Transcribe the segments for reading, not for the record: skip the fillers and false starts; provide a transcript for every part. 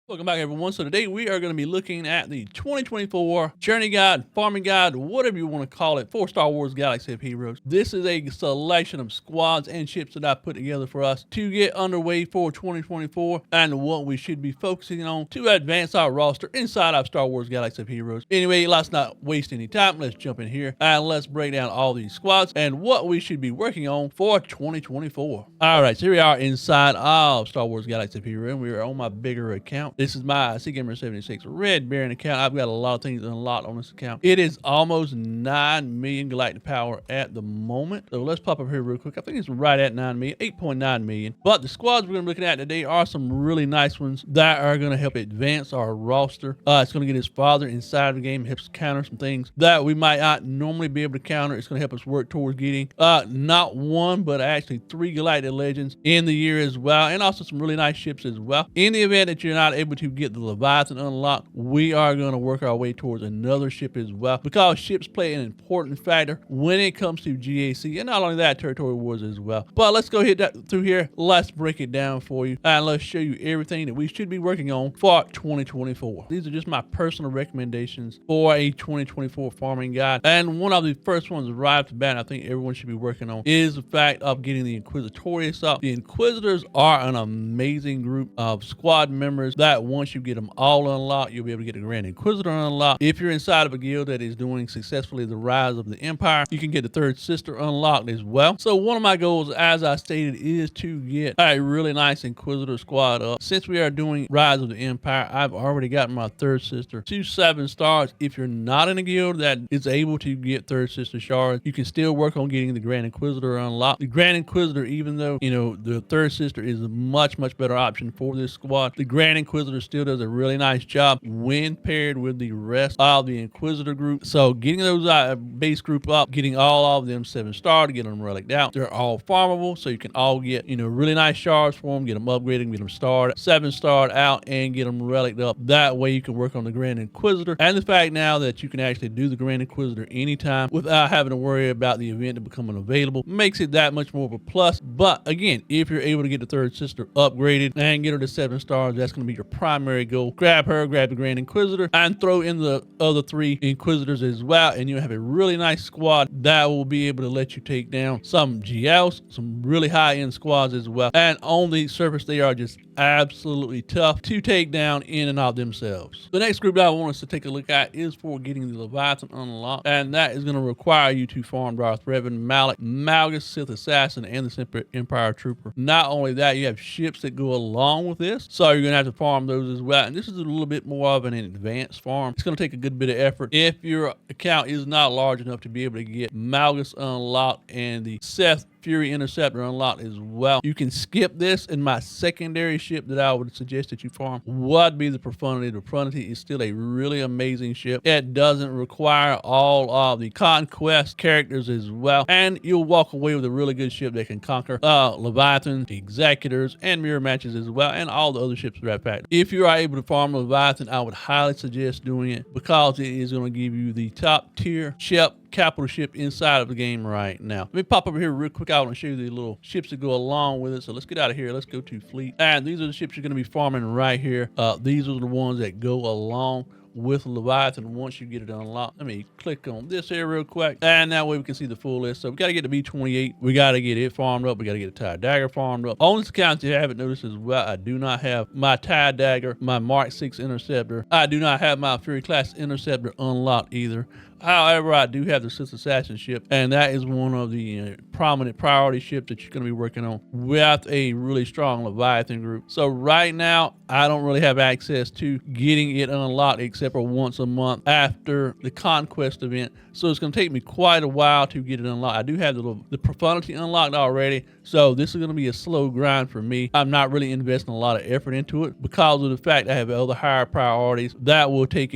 Welcome back, everyone. So today we are going to be looking at the 2024 Journey Guide, Farming Guide, whatever you want to call it, for Star Wars Galaxy of Heroes. This is a selection of squads and ships that I put together for us to get underway for 2024 and what we should be focusing on to advance our roster inside of Star Wars Galaxy of Heroes. Anyway, let's not waste any time. Let's jump in here and let's break down all these squads and what we should be working on for 2024. All right, so here we are inside of Star Wars Galaxy of Heroes, and we are on my bigger account. This is my SWGOH Red Baron account. I've got a lot of things unlocked on this account. It is almost 9 million galactic power at the moment. So let's pop up here real quick. I think it's right at 9 million, 8.9 million. But the squads we're going to be looking at today are some really nice ones that are going to help advance our roster. It's going to get his father inside the game, helps counter some things that we might not normally be able to counter. It's going to help us work towards getting not one, but actually 3 Galactic Legends in the year as well, and also some really nice ships as well. In the event that you're not able to get the Leviathan unlocked, we are going to work our way towards another ship as well, because ships play an important factor when it comes to GAC, and not only that, territory wars as well. But let's go hit that through here. Let's break it down for you, and let's show you everything that we should be working on for 2024. These are just my personal recommendations for a 2024 farming guide, and one of the first ones right off the bat I think everyone should be working on is the fact of getting the Inquisitorius up. The Inquisitors are an amazing group of squad members that once you get them all unlocked, you'll be able to get the Grand Inquisitor unlocked. If you're inside of a guild that is doing successfully the Rise of the Empire, you can get the Third Sister unlocked as well. So one of my goals, as I stated, is to get a really nice Inquisitor squad up. Since we are doing Rise of the Empire, I've already gotten my Third Sister to 7 stars. If you're not in a guild that is able to get Third Sister shards, you can still work on getting the Grand Inquisitor unlocked. The Grand Inquisitor, even though, you know, the Third Sister is a much better option for this squad, the Grand Inquisitor still does a really nice job when paired with the rest of the Inquisitor group. So getting those base group up, getting all of them 7 star to get them relicked out. They're all farmable, so you can all get, you know, really nice shards for them, get them upgraded, get them starred, 7 starred out, and get them relicked up. That way you can work on the Grand Inquisitor. And the fact now that you can actually do the Grand Inquisitor anytime without having to worry about the event becoming available makes it that much more of a plus. But again, if you're able to get the Third Sister upgraded and get her to 7 stars, that's going to be your primary goal. Grab her, grab the Grand Inquisitor, and throw in the other 3 Inquisitors as well, and you'll have a really nice squad that will be able to let you take down some GLs, some really high-end squads as well. And on the surface, they are just absolutely tough to take down in and of themselves. The next group that I want us to take a look at is for getting the Leviathan unlocked, and that is going to require you to farm Darth Revan, Malak, Malgus, Sith Assassin, and the Empire Trooper. Not only that, you have ships that go along with this, so you're going to have to farm those as well, and this is a little bit more of an advanced farm. It's going to take a good bit of effort. If your account is not large enough to be able to get Malgus unlocked and the Seth Fury Interceptor unlocked as well, you can skip this, and my secondary ship that I would suggest that you farm would be the Profundity. The Profundity is still a really amazing ship. It doesn't require all of the conquest characters as well, and you'll walk away with a really good ship that can conquer Leviathan, Executors, and mirror matches as well, and all the other ships for that fact. If you are able to farm Leviathan, I would highly suggest doing it, because it is going to give you the top tier ship, capital ship inside of the game right now. Let me pop over here real quick. I want to show you the little ships that go along with it. So let's get out of here. Let's go to fleet. And these are the ships you're going to be farming right here. These are the ones that go along with Leviathan once you get it unlocked. Let me click on this here real quick, and that way we can see the full list. So we got to get the B-28. We got to get it farmed up. We got to get a TIE Dagger farmed up. On this account, you haven't noticed as well, I do not have my TIE Dagger, my Mark 6 Interceptor. I do not have my Fury Class Interceptor unlocked either. However, I do have the Sith Assassin ship, and that is one of the prominent priority ships that you're going to be working on with a really strong Leviathan group. So right now, I don't really have access to getting it unlocked except for once a month after the Conquest event. So it's going to take me quite a while to get it unlocked. I do have the Profundity unlocked already, so this is going to be a slow grind for me. I'm not really investing a lot of effort into it because of the fact I have other higher priorities that will take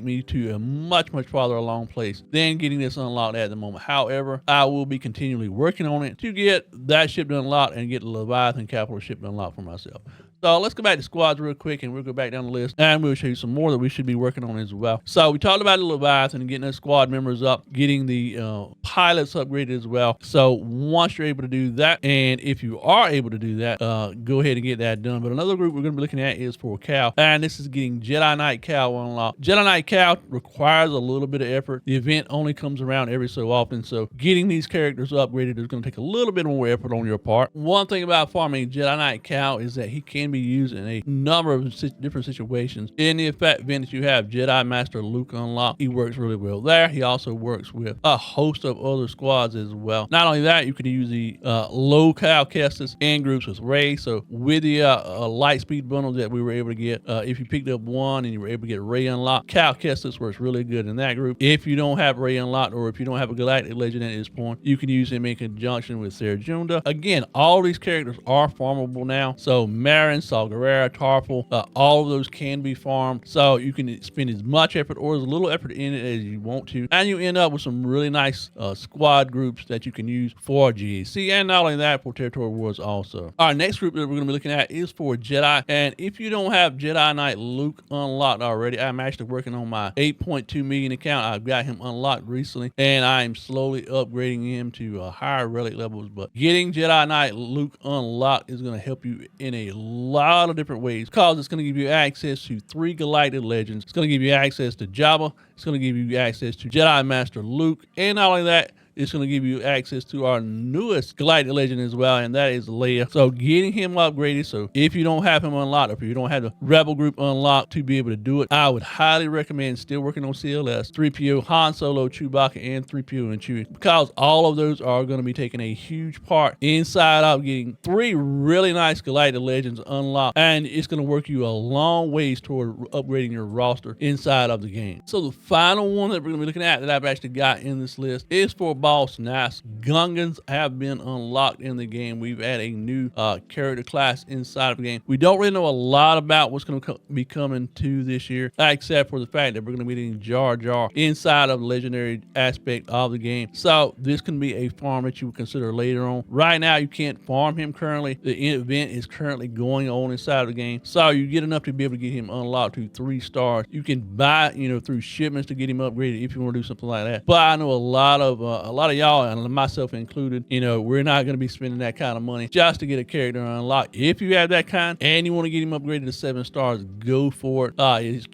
me to a much farther along place than getting this unlocked at the moment. However, I will be continually working on it to get that ship unlocked and get the Leviathan capital ship unlocked for myself. So let's go back to squads real quick, and we'll go back down the list, and we'll show you some more that we should be working on as well. So we talked about the Leviathan and getting those squad members up, getting the pilots upgraded as well. So once you're able to do that, and if you are able to do that, go ahead and get that done. But another group we're going to be looking at is for Cal, and this is getting Jedi Knight Cal unlocked. Jedi Knight Cal requires a little bit of effort. The event only comes around every so often, so getting these characters upgraded is going to take a little bit more effort on your part. One thing about farming Jedi Knight Cal is that he can be used in a number of different situations. In the event that you have Jedi Master Luke unlocked, he works really well there. He also works with a host of other squads as well. Not only that, you can use the low Cal Kestis in groups with Rey. So with the light speed bundles that we were able to get, if you picked up one and you were able to get Rey unlocked, Cal Kestis works really good in that group. If you don't have Rey unlocked, or if you don't have a Galactic Legend at this point, you can use him in conjunction with Sarah Junda. Again, all these characters are farmable now. So Marin, Saw Gerrera, Tarful, all of those can be farmed. So you can spend as much effort or as little effort in it as you want to, and you end up with some really nice squad groups that you can use for GAC, and not only that, for Territory Wars also. Our next group that we're going to be looking at is for Jedi, and if you don't have Jedi Knight Luke unlocked already, I'm actually working on my 8.2 million account. I've got him unlocked recently, and I'm slowly upgrading him to higher relic levels. But getting Jedi Knight Luke unlocked is going to help you in a lot of different ways, because it's going to give you access to 3 Galactic Legends. It's going to give you access to Jabba. It's going to give you access to Jedi Master Luke, and not only that, it's going to give you access to our newest Galactic Legend as well, and that is Leia. So getting him upgraded, so if you don't have him unlocked, or if you don't have the Rebel group unlocked to be able to do it, I would highly recommend still working on CLS, 3PO, Han Solo, Chewbacca, and 3PO and Chewie, because all of those are going to be taking a huge part inside of getting 3 really nice Galactic Legends unlocked, and it's going to work you a long ways toward upgrading your roster inside of the game. So the final one that we're going to be looking at that I've actually got in this list is for Boss Nass. Gungans have been unlocked in the game. We've added a new character class inside of the game. We don't really know a lot about what's going to be coming to this year, except for the fact that we're going to be getting Jar Jar inside of the legendary aspect of the game. So this can be a farm that you would consider later on. Right now, you can't farm him currently. The event is currently going on inside of the game. So you get enough to be able to get him unlocked to 3 stars. You can buy, through shipments to get him upgraded if you want to do something like that. But I know a lot of y'all, and myself included, we're not going to be spending that kind of money just to get a character unlocked. If you have that kind and you want to get him upgraded to 7 stars, go for it.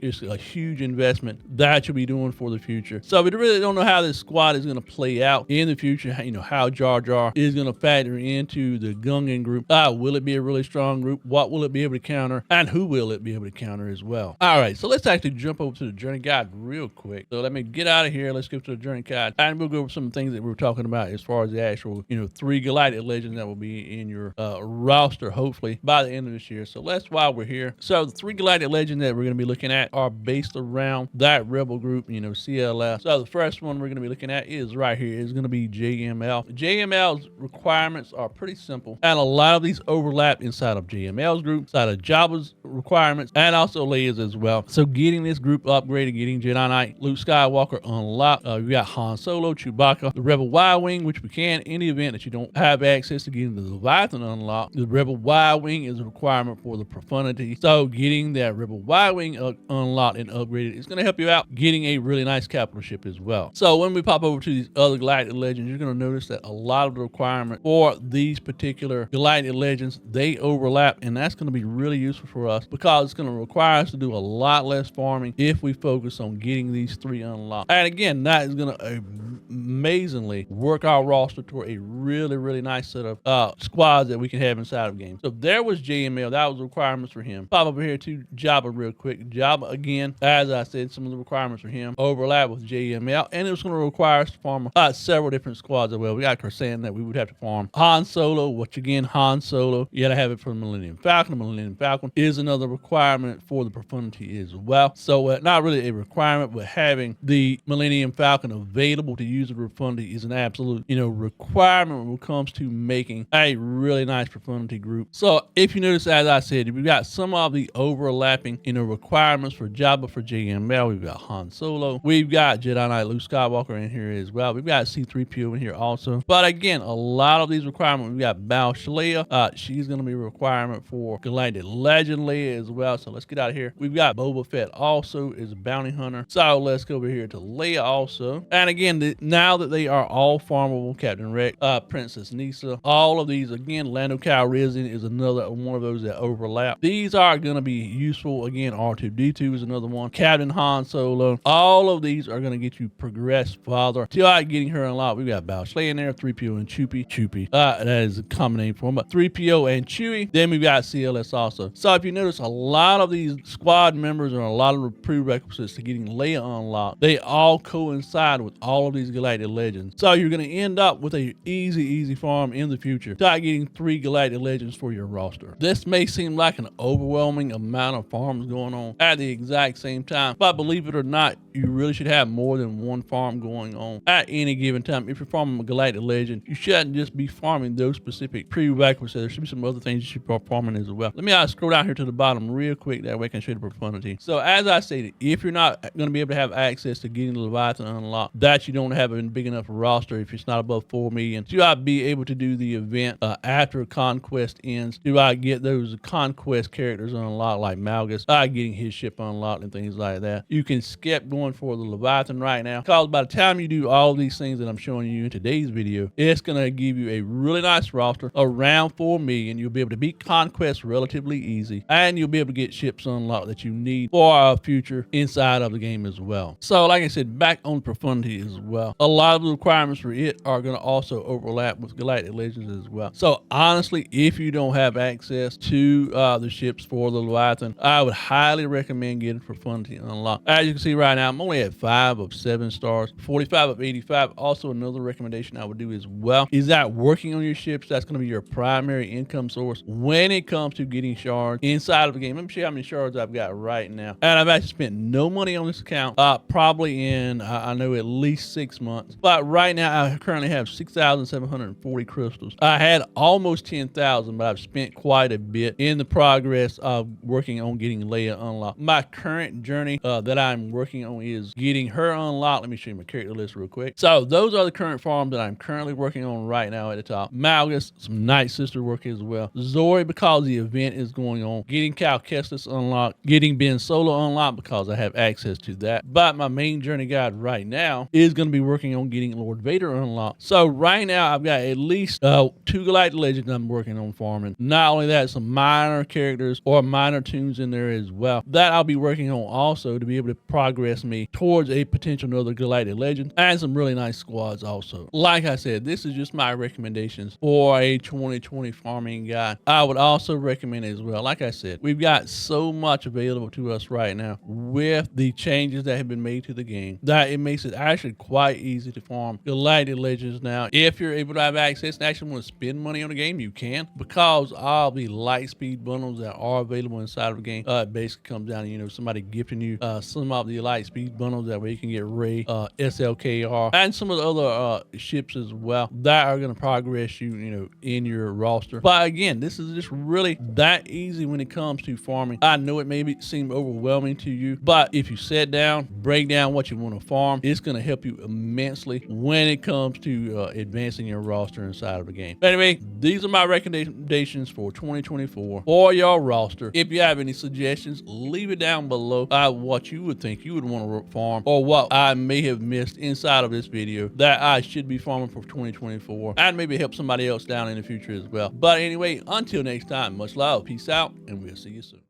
It's a huge investment that you'll be doing for the future. So we really don't know how this squad is going to play out in the future. How Jar Jar is going to factor into the Gungan group. Will it be a really strong group? What will it be able to counter? And who will it be able to counter as well? All right, so let's actually jump over to the journey guide real quick. So let me get out of here. Let's go to the journey guide, and we'll go over some things that we were talking about as far as the actual 3 Galactic Legends that will be in your roster hopefully by the end of this year. So that's why we're here. So the 3 Galactic Legends that we're going to be looking at are based around that Rebel group, CLS. So the first one we're going to be looking at is right here. It's going to be JML. JML's requirements are pretty simple, and a lot of these overlap inside of JML's group, inside of Jabba's requirements, and also Leia's as well. So getting this group upgraded, getting Jedi Knight Luke Skywalker unlocked, we got Han Solo, Chewbacca, the Rebel Y-Wing, which we can in the event that you don't have access to getting the Leviathan unlocked. The Rebel Y-Wing is a requirement for the Profundity. So getting that Rebel Y-Wing unlocked and upgraded is going to help you out getting a really nice capital ship as well. So when we pop over to these other Galactic Legends, you're going to notice that a lot of the requirements for these particular Galactic Legends, they overlap, and that's going to be really useful for us because it's going to require us to do a lot less farming if we focus on getting these 3 unlocked. And again, that is going to amazingly work our roster toward a really, really nice set of squads that we can have inside of games. So there was JML. That was the requirements for him. Pop over here to Jabba real quick. Jabba, again, as I said, some of the requirements for him overlap with JML, and it was going to require us to farm several different squads as well. We got Corsan that we would have to farm. Han Solo, which again, Han Solo, you got to have it for the Millennium Falcon. The Millennium Falcon is another requirement for the Profundity as well. So not really a requirement, but having the Millennium Falcon available to use the Profundity profundity is an absolute, requirement when it comes to making a really nice profundity group. So if you notice, as I said, we've got some of the overlapping, requirements for Jabba for JML. We've got Han Solo. We've got Jedi Knight Luke Skywalker in here as well. We've got C-3PO in here also. But again, a lot of these requirements, we've got Boushh Leia. She's going to be a requirement for Galactic Legend Leia as well. So let's get out of here. We've got Boba Fett also is a bounty hunter. So let's go over here to Leia also. And again, now that they are all farmable, Captain Rex, Princess Nisa, all of these, again, Lando Calrissian is another one of those that overlap. These are going to be useful. Again, R2-D2 is another one. Captain Han Solo. All of these are going to get you progressed farther till getting her unlocked. We've got Boushh Leia in there, 3PO and Chewie. That is a common name for them, but 3PO and Chewie. Then we've got CLS also. So if you notice, a lot of these squad members and a lot of the prerequisites to getting Leia unlocked, they all coincide with all of these Galactic Legends. So you're going to end up with a easy farm in the future. Start getting 3 Galactic Legends for your roster. This may seem like an overwhelming amount of farms going on at the exact same time, but believe it or not, you really should have more than one farm going on at any given time. If you're farming a Galactic Legend, you shouldn't just be farming those specific prerequisites. There should be some other things you should be farming as well. Let me scroll down here to the bottom real quick, that way I can show you the profundity. So as I stated, if you're not going to be able to have access to getting the Leviathan unlocked, that you don't have a big enough roster, if it's not above 4 million, do I be able to do the event after Conquest ends? Do I get those Conquest characters unlocked, like Malgus, getting his ship unlocked and things like that? You can skip going for the Leviathan right now, because by the time you do all these things that I'm showing you in today's video, it's going to give you a really nice roster around 4 million. You'll be able to beat Conquest relatively easy, and you'll be able to get ships unlocked that you need for our future inside of the game as well. So like I said, back on profundity as well, a lot of the requirements for it are going to also overlap with Galactic Legends as well. So honestly, if you don't have access to the ships for the Leviathan, I would highly recommend getting profundity unlocked. As you can see right now, I'm only at 5 of 7 stars, 45 of 85. Also, another recommendation I would do as well is that working on your ships, that's going to be your primary income source when it comes to getting shards inside of the game. Let me show you how many shards I've got right now. And I've actually spent no money on this account, probably in, I know, at least 6 months. But right now, I currently have 6,740 crystals. I had almost 10,000, but I've spent quite a bit in the progress of working on getting Leia unlocked. My current journey that I'm working on is getting her unlocked. Let me show you my character list real quick. So those are the current farms that I'm currently working on right now at the top. Malgus, some Night Sister work as well. Zori, because the event is going on. Getting Cal Kestis unlocked. Getting Ben Solo unlocked because I have access to that. But my main journey guide right now is going to be working on getting Lord Vader unlocked. So right now I've got at least 2 Galactic Legends I'm working on farming. Not only that, some minor characters or minor tunes in there as well that I'll be working on also to be able to progress me towards a potential another Galactic Legend, and some really nice squads also. Like I said, this is just my recommendations for a 2020 farming guide. I would also recommend as well, like I said, we've got so much available to us right now with the changes that have been made to the game that it makes it actually quite easy to farm Galactic Legends now. If you're able to have access and actually want to spend money on the game, you can, because all the light speed bundles that are available inside of the game. It basically comes down to, somebody gifting you some of the light speed bundles, that way you can get Rey, SLKR, and some of the other ships as well that are going to progress you, in your roster. But again, this is just really that easy when it comes to farming. I know it may seem overwhelming to you, but if you sit down, break down what you want to farm, it's going to help you immensely when it comes to advancing your roster inside of the game. But anyway, these are my recommendations for 2024 for your roster. If you have any suggestions, leave it down below what you would think you would want to farm, or what I may have missed inside of this video that I should be farming for 2024, and maybe help somebody else down in the future as well. But anyway, until next time, much love, peace out, and we'll see you soon.